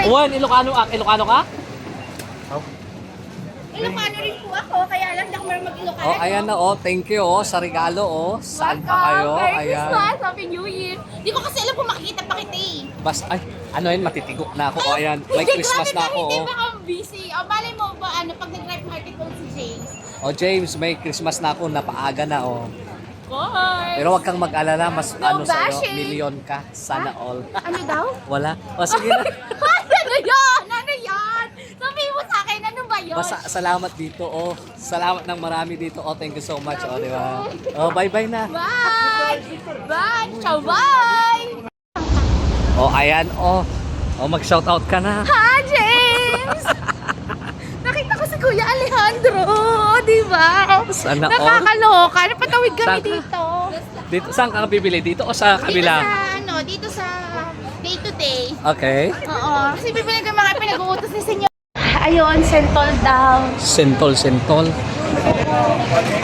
Juan, Ilocano ka? Ilocano rin po ako, kaya lang hindi ako marunong mag-Ilocano. Oh, ayan na oh. Thank you oh sa regalo oh. Saan pa kayo? Merry Ayan. Christmas! Happy New Year! Di ko kasi alam kung makikita pa kita eh. Bas ay, ano yun, matitigok na ako. Oh, ayan, may Christmas na ako Hindi oh. ba ako busy? O, malay mo ba, pag nag-drive market ko si James? Oh, James, may Christmas na ako, napaaga na oh. Of course! Pero wag kang mag-alala, mas No ano sa'yo, bashing. milyon ka. Sana all. Ano daw? Wala? O sige na. Ano yan? Ano yan? Sabihin mo sa akin, ano ba yun? Basta salamat dito oh. Salamat ng marami dito oh. Thank you so much oh, di ba? Oh, bye-bye na. Bye! Bye! Ciao, bye! Oh, ayan oh. Oh, mag-shoutout ka na. Ha, James! Nakita ko si Kuya Alejandro, di ba? Sana all. Nakakaloka. Napatawid kami Saan- dito. Dito, saan ka bibili? Dito o sa kabila? Dito sa day to day. Okay. Oo. Kasi bibili ko mga pinag-uutos ni Senyor. Ayun, sentol daw. Sintol.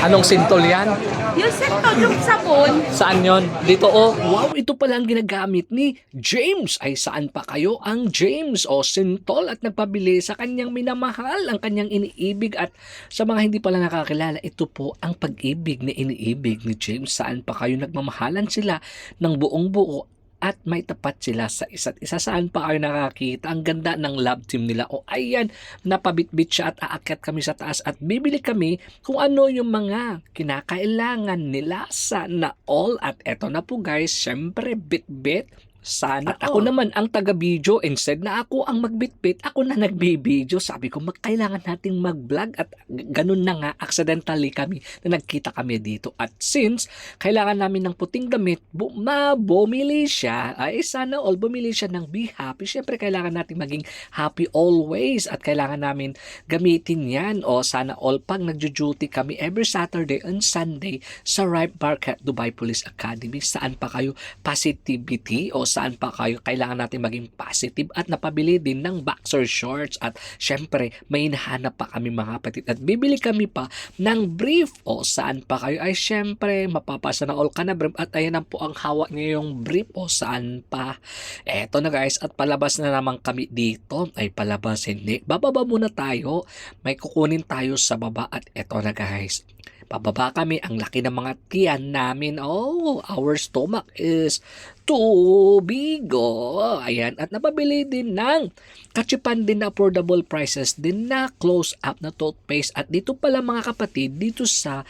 Anong sintol yan? Yung sentol, yung sabon. Saan yon? Dito oh. Wow, ito pala ang ginagamit ni James. Ay saan pa kayo ang James o sintol at nagpabili sa kanyang minamahal, ang kanyang iniibig. At sa mga hindi pala nakakilala, ito po ang pag-ibig na iniibig ni James. Saan pa kayo nagmamahalan sila ng buong buo at may tapat sila sa isa't isa. Saan pa kayo nakakita? Ang ganda ng love team nila. O ayan, napabitbit siya at aakyat kami sa taas at bibili kami kung ano yung mga kinakailangan nila. Sana all. At eto na po guys, syempre bit-bit. Sana ako naman ang taga-video. Instead na ako ang magbitbit, ako na nagbi-video. Sabi ko, kailangan nating mag-vlog at ganun na nga, accidentally kami na nagkita kami dito. At since kailangan namin ng puting damit, bumili siya. Ay sana all bumili siya ng Be Happy. Siyempre kailangan nating maging happy always at kailangan namin gamitin yan. O sana all pag nagjo-duty kami every Saturday and Sunday sa Ripe Barcat Dubai Police Academy. Saan pa kayo positivity o saan pa kayo kailangan natin maging positive at napabili din ng boxer shorts at syempre may hinahanap pa kami mga kapatid at bibili kami pa ng brief o saan pa kayo ay syempre mapapasa na all ka na brief at ayan na po ang hawak niyo yung brief o saan pa. Eto na guys at palabas na naman kami dito ay palabas hindi bababa muna tayo may kukunin tayo sa baba at eto na guys pababa kami, ang laki ng mga tiyan namin. Oh, our stomach is too big. Oh, ayan. At napabili din ng katsipan din na affordable prices din na close-up na toothpaste. At dito pala mga kapatid, dito sa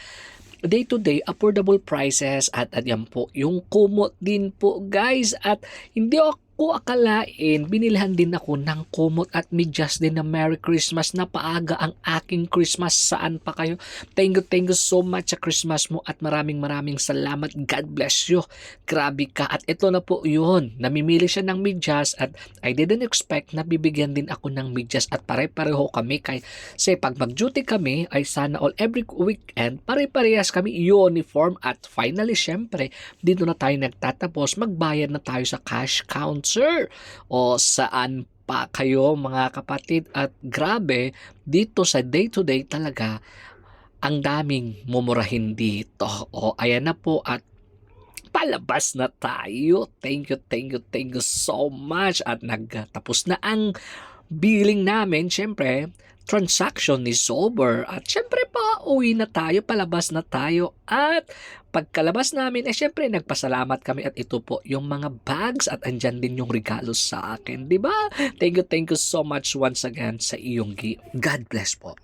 day-to-day affordable prices at yan po, yung kumot din po guys. At hindi ako akalain, binilhan din ako ng kumot at medyas din na Merry Christmas na paaga ang aking Christmas. Saan pa kayo? Thank you so much sa Christmas mo at maraming salamat. God bless you. Grabe ka. At ito na po yun. Namimili siya ng medyas at I didn't expect na bibigyan din ako ng medyas at pare-pareho kami kasi pag mag-duty kami ay sana all every weekend pare-parehas kami uniform at finally syempre dito na tayo nagtatapos magbayad na tayo sa cash counter o saan pa kayo mga kapatid at grabe dito sa day-to-day talaga ang daming mumurahin dito o ayan na po at palabas na tayo. Thank you so much at nagtapos na ang billing namin. Syempre transaction is over at syempre pa uwi na tayo, palabas na tayo at pagkalabas namin syempre nagpasalamat kami at ito po yung mga bags at andyan din yung regalo sa akin, di ba? Thank you so much once again sa iyong gift. God bless po.